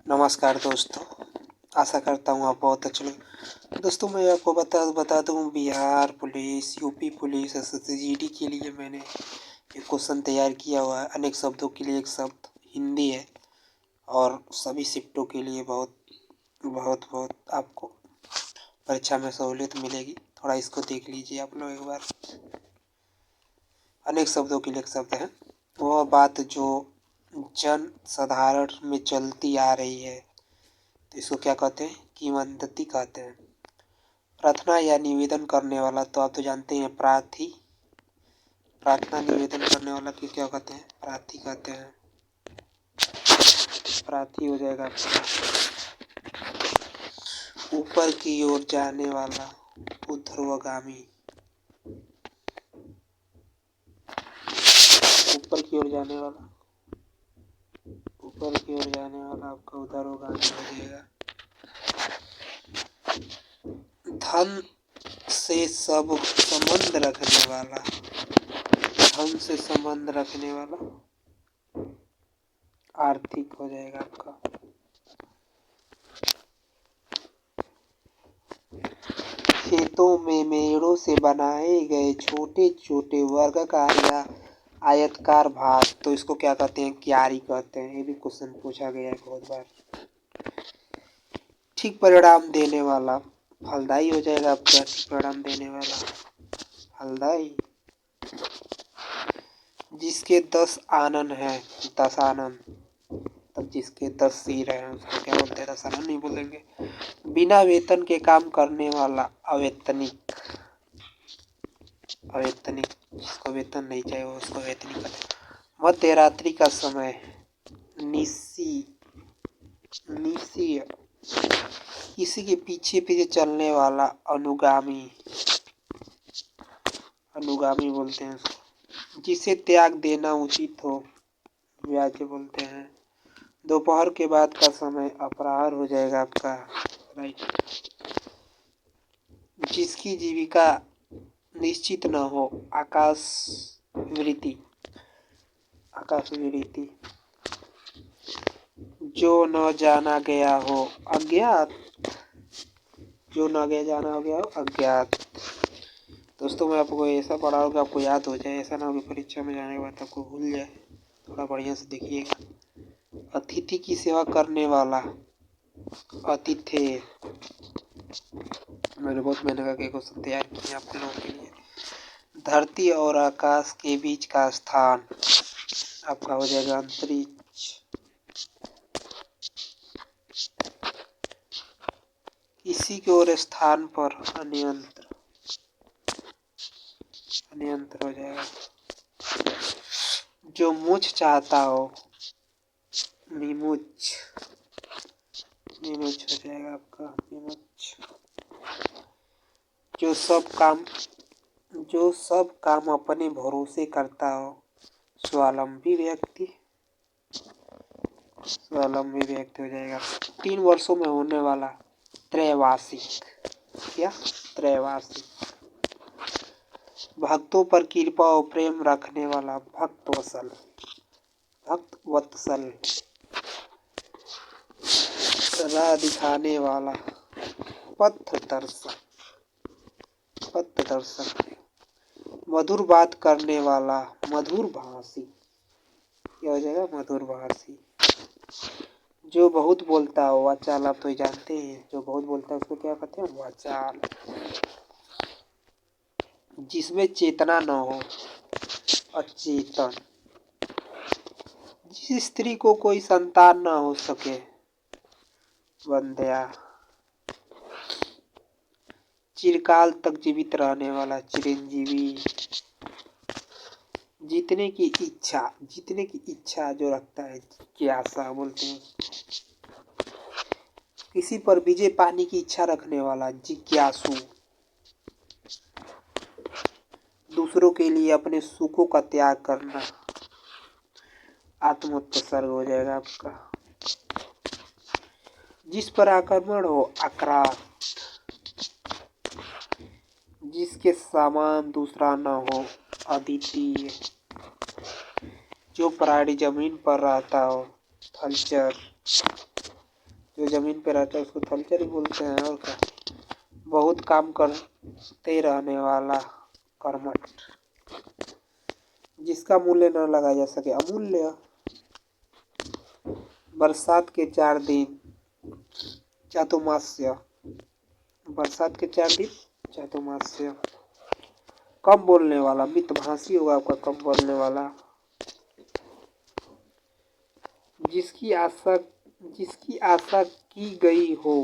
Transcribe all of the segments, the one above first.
नमस्कार दोस्तों। आशा करता हूँ आप बहुत अच्छे लोग। दोस्तों मैं आपको बता दूँ Bihar police, UP police, SSG के लिए मैंने एक क्वेश्चन तैयार किया हुआ है। अनेक शब्दों के लिए एक शब्द हिंदी है और सभी शिफ्टों के लिए बहुत बहुत बहुत आपको परीक्षा में सहूलियत मिलेगी। थोड़ा इसको देख लीजिए आप लोग एक बार। अनेक शब्दों के लिए एक शब्द है, वह बात जो जन साधारण में चलती आ रही है तो इसको क्या कहते हैं? किंवदंती कहते हैं। प्रार्थना या निवेदन करने वाला तो आप तो जानते हैं प्रार्थी। प्रार्थना निवेदन करने वाला की क्या कहते हैं? प्रार्थी कहते हैं। प्रार्थी हो जाएगा आपका। ऊपर की ओर जाने वाला ऊर्ध्वगामी। ऊपर की ओर जाने वाला आपका ऊर्ध्वगामी हो जाएगा। धन से सब संबंध रखने वाला, धन से संबंध रखने वाला आर्थिक हो जाएगा आपका। खेतों में मेड़ों से बनाए गए छोटे छोटे वर्गाकार या आयतकार भाग तो इसको क्या कहते हैं? क्यारी कहते हैं। ये भी क्वेश्चन पूछा गया है बहुत बार। ठीक परिणाम देने वाला फलदायी हो जाएगा आपका। ठीक परिणाम देने वाला फलदायी। जिसके 10 आनन है, 10 आनन, तब जिसके 10 सिर हैं उसको क्या बोलते हैं? 10 आनन नहीं बोलेंगे। बिना वेतन के काम करने वाला अवेतनिक। अवेतनिक, जिसको वेतन नहीं चाहिए वो उसको वेतनिक कहते हैं। मध्य रात्रि का समय निशी। किसी के पीछे पीछे चलने वाला अनुगामी। अनुगामी बोलते हैं उसको। जिसे त्याग देना उचित हो व्याज्य बोलते हैं। दोपहर के बाद का समय अपराह्न हो जाएगा आपका। राइट। जिसकी जीविका निश्चित न हो आकाशवृत्ति। आकाशवृत्ति। जो न जाना गया हो अज्ञात। जो न गया जाना हो गया हो अज्ञात। दोस्तों मैं आपको ऐसा पढ़ाऊँ कि आपको याद हो जाए, ऐसा ना हो कि परीक्षा में जाने के बाद आपको भूल जाए। थोड़ा बढ़िया से देखिएगा। अतिथि की सेवा करने वाला अतिथि। मैंने बहुत मेहनत करके क्वेश्चन तैयार किए आप लोगों के लिए। धरती और आकाश के बीच का स्थान आपका हो जाएगा अंतरिक्ष। किसी के और स्थान पर अन्यंत्र। अन्यंत्र हो जाएगा। जो मुझ चाहता हो विमुच। विमुच हो जाएगा आपका विमुच। जो सब काम अपने भरोसे करता हो स्वावलंबी व्यक्ति। स्वावलंबी व्यक्ति हो जाएगा। 3 वर्षों में होने वाला त्रैवार्षिक। क्या? त्रैवार्षिक। भक्तों पर कृपा और प्रेम रखने वाला भक्तवत्सल। भक्तवत्सल। राह दिखाने वाला पथदर्शक। पथदर्शक। मधुर बात करने वाला मधुर भाषी। क्या हो जाएगा? मधुर भाषी। जो बहुत बोलता हो वाचाल, आप तो जानते हैं जो बहुत बोलता है उसको क्या कहते हैं? वाचाल। जिसमें चेतना न हो अचेतन। जिस स्त्री को कोई संतान न हो सके वंध्या। चिरकाल तक जीवित रहने वाला चिरंजीवी। जीतने की इच्छा जो रखता है जिज्ञासा बोलते हैं। किसी पर विजय पाने की इच्छा रखने वाला जिज्ञासु। दूसरों के लिए अपने सुखों का त्याग करना आत्मोत्सर्ग हो जाएगा आपका। जिस पर आक्रमण हो आक्रांत। जिसके समान दूसरा न हो अद्वितीय। जो प्राणी जमीन पर रहता हो थलचर। जो ज़मीन पे रहता है उसको थलचर ही बोलते हैं, और क्या। बहुत काम करते रहने वाला, कर्मठ, जिसका मूल्य न लगाया जा सके, अमूल्य। बरसात के 4 दिन, चातुर्मास्य। बरसात के 4 दिन, चातुर्मास्य। कम बोलने वाला, मितभाषी होगा आपका, कम बोलने वाला। जिसकी आशा की गई हो,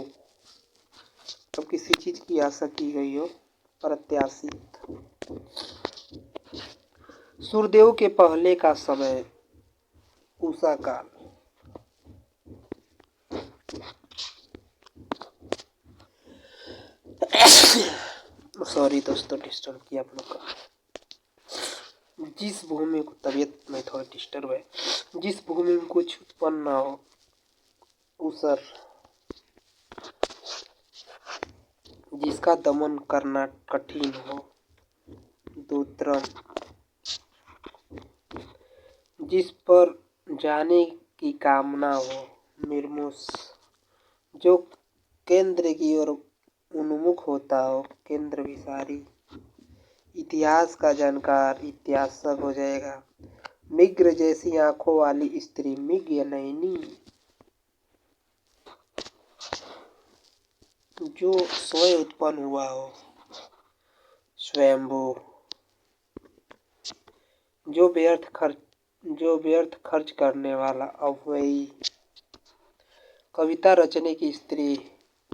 तो किसी चीज की आशा की गई हो, प्रत्याशित। सूर्यदेव के पहले का समय, उषा काल। सॉरी दोस्तों, डिस्टर्ब किया आप लोग का। जिस भूमि को, तबीयत में थोड़ा डिस्टर्ब है। जिस भूमि में कुछ उत्पन्न ना हो, ऊसर। जिसका दमन करना कठिन हो, दूत्रम। जिस पर जाने की कामना हो, निर्मुष। जो केंद्र की ओर उन्मुख होता हो, केंद्र विसारी। इतिहास का जानकार, इतिहासक हो जाएगा। मिग्र जैसी आंखों वाली स्त्री, मिग्र नैनी। जो स्वयं उत्पन्न हुआ हो, स्वयंभू। जो व्यर्थ खर्च करने वाला, अव्ययी। कविता रचने की स्त्री,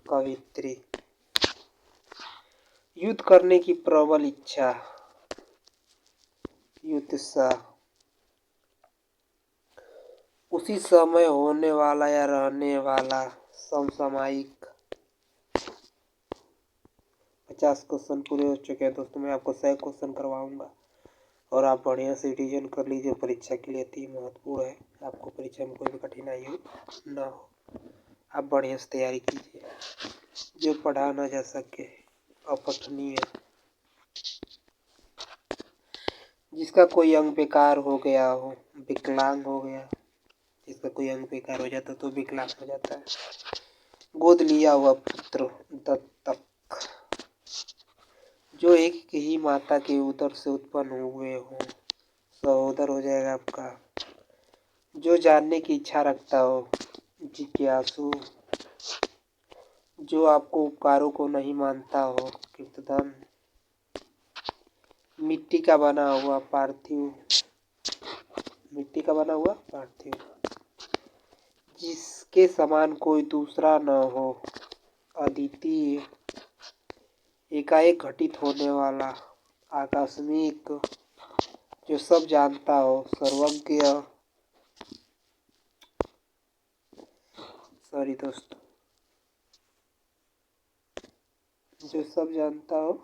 कवित्री। युद्ध करने की प्रबल इच्छा, युत्सा। उसी समय होने वाला या रहने वाला, समसामयिक। 50 क्वेश्चन पूरे हो चुके हैं दोस्तों। मैं आपको 100 क्वेश्चन करवाऊंगा, और आप बढ़िया से रिवीजन कर लीजिए। परीक्षा के लिए अति महत्वपूर्ण है। आपको परीक्षा में कोई भी कठिनाई हो ना हो, आप बढ़िया से तैयारी कीजिए। जो पढ़ा ना जा सके, अपठनीय। जिसका कोई अंग बेकार हो गया हो, विकलांग हो गया। जिसका कोई अंग बेकार हो जाता तो विकलांग हो जाता है। गोद लिया हुआ पुत्र, दत्तक। जो एक ही माता के उदर से उत्पन्न हुए हो, सहोदर हो जाएगा आपका। जो जानने की इच्छा रखता हो, जिज्ञासु। जो आपको उपकारों को नहीं मानता हो, कृतधन। मिट्टी का बना हुआ, पार्थिव। मिट्टी का बना हुआ, पार्थिव। जिसके समान कोई दूसरा न हो, अद्वितीय। एकाएक घटित होने वाला, आकस्मिक। जो सब जानता हो, सर्वज्ञ। सॉरी दोस्तों, जो सब जानता हो,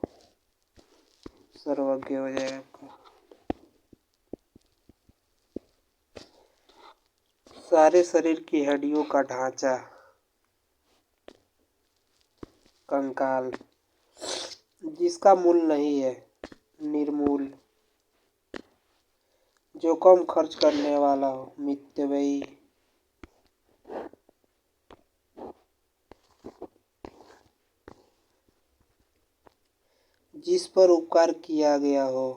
सर्वज्ञ हो जाएगा आपका। सारे शरीर की हड्डियों का ढांचा, कंकाल। जिसका मूल नहीं है, निर्मूल। जो कम खर्च करने वाला हो, मितव्ययी। जिस पर उपकार किया गया हो,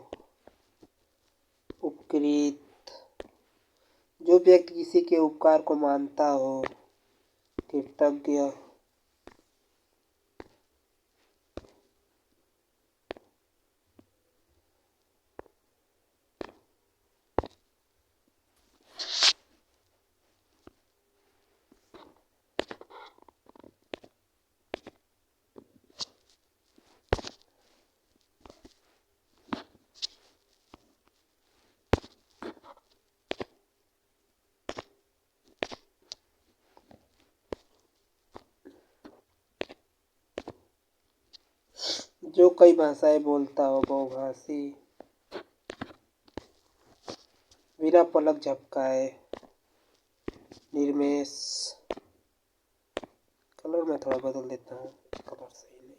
उपकृत। जो व्यक्ति किसी के उपकार को मानता हो, कृतज्ञ। जो कई भाषाएं बोलता हो, बहुभाषी। बिना पलक झपकाए, निर्मेश। कलर मैं थोड़ा बदल देता हूँ, कलर सही नहीं।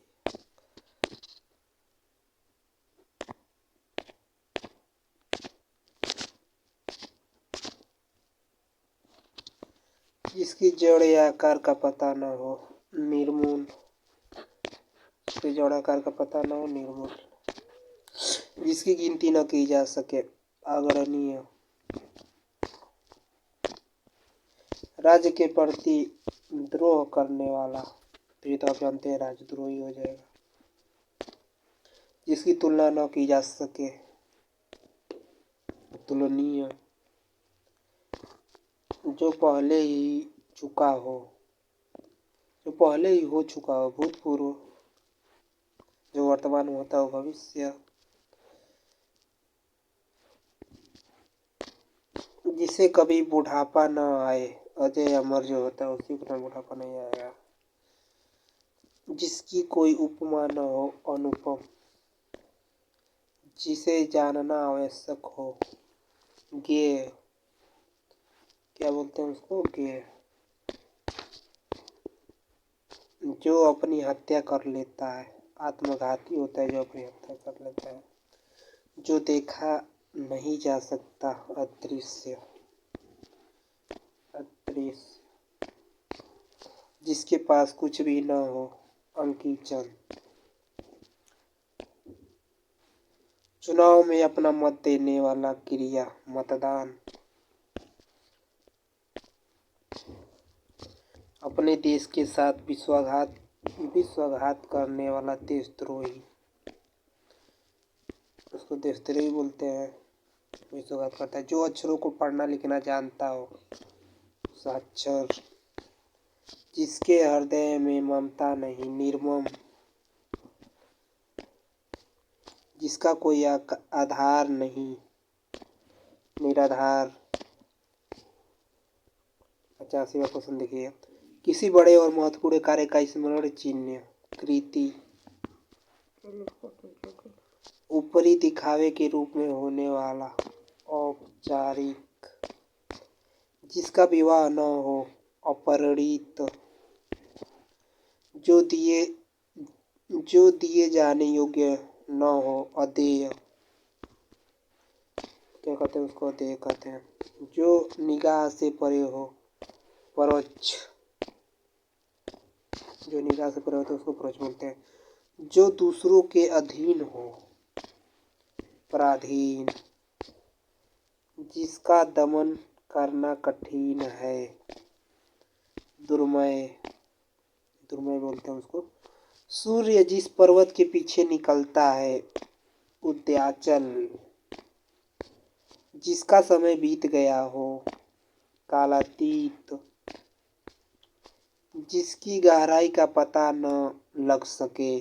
जिसकी जड़ या आकार का पता न हो, निर्मूल। जिसकी जड़ आकार का पता न हो, निर्मूल। जिसकी गिनती न की जा सके, अग्रणीय। राज्य के प्रति द्रोह करने वाला, तो ये तो आप जानते हैं राजद्रोही हो जाएगा। जिसकी तुलना न की जा सके, तुलनीय। जो पहले ही चुका हो, जो पहले ही हो चुका हो, भूतपूर्व। जो वर्तमान में होता हो, भविष्य। जिसे कभी बुढ़ापा न आए, अजय अमर जो होता है उसी को बुढ़ापा नहीं आएगा। जिसकी कोई उपमा न हो, अनुपम। जिसे जानना आवश्यक हो, ज्ञेय। क्या बोलते हैं उसको, ज्ञेय। जो अपनी हत्या कर लेता है, आत्मघाती होता है जो अपनी हत्या कर लेता है। जो देखा नहीं जा सकता, अदृश्य। अदृश्य। जिसके पास कुछ भी न हो, अंकीचन। चुनाव में अपना मत देने वाला क्रिया, मतदान। अपने देश के साथ विश्वासघात करने वाला, देशद्रोही। उसको देशद्रोही बोलते हैं, विश्वासघात करता है। जो अक्षरों को पढ़ना लिखना जानता हो, साक्षर। जिसके हृदय में ममता नहीं, निर्मम। जिसका कोई आधार नहीं, निराधार। 85वां क्वेश्चन देखिए। किसी बड़े और महत्वपूर्ण कार्य का स्मरण चिन्ह, कृति। ऊपरी दिखावे के रूप में होने वाला, औपचारिक। जिसका विवाह न हो, अपरिणित। जो दिए जाने योग्य न हो, अदेय। क्या कहते हैं उसको, अदेय कहते हैं। जो निगाह से परे हो, परोक्ष। जो निगाह से परे हो तो उसको परोक्ष बोलते हैं। जो दूसरों के अधीन हो, पराधीन। जिसका दमन करना कठिन है, दुर्मय। दुर्मय बोलते हैं उसको। सूर्य जिस पर्वत के पीछे निकलता है, उदयाचल। जिसका समय बीत गया हो, कालातीत। जिसकी गहराई का पता न लग सके,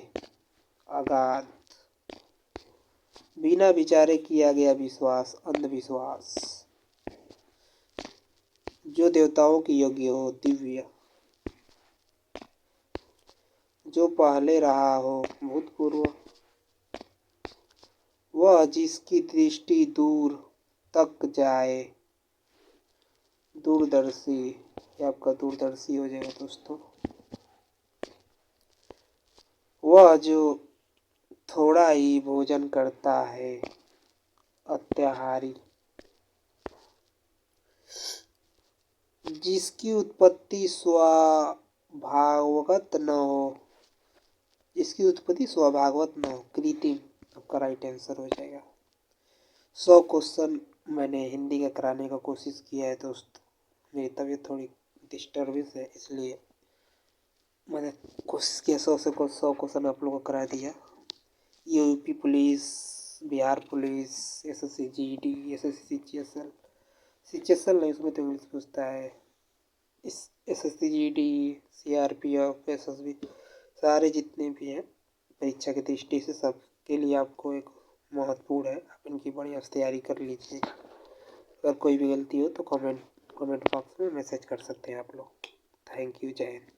अगाध। बिना विचारे किया गया विश्वास, अंधविश्वास। जो देवताओं की योग्य हो, दिव्य। जो पहले रहा हो, भूतपूर्व। वह जिसकी दृष्टि दूर तक जाए, दूरदर्शी। ये आपका दूरदर्शी हो जाएगा दोस्तों। वह जो थोड़ा ही भोजन करता है, अत्याहारी। जिसकी उत्पत्ति स्वभावगत न हो, जिसकी उत्पत्ति स्वभावगत न हो, कृत्रिम। आपका राइट आंसर हो जाएगा। 100 क्वेश्चन मैंने हिंदी का कराने का कोशिश किया है दोस्त। मेरी तबीयत थोड़ी डिस्टर्बेंस है, इसलिए मैंने कोशिश किया 100 क्वेश्चन आप लोगों को करा दिया। UP police, Bihar police, SSC GD, SSC CHSL नहीं, उसमें तो इंग्लिश पूछता है। इस एसएससी जीडी, सीआरपीएफ, एसएसबी, सारे जितने भी हैं परीक्षा की दृष्टि से सबके लिए आपको एक महत्वपूर्ण है। आप इनकी बढ़िया से तैयारी कर लीजिए। अगर कोई भी गलती हो तो कमेंट बॉक्स में मैसेज कर सकते हैं आप लोग। थैंक यू, जय हिंद।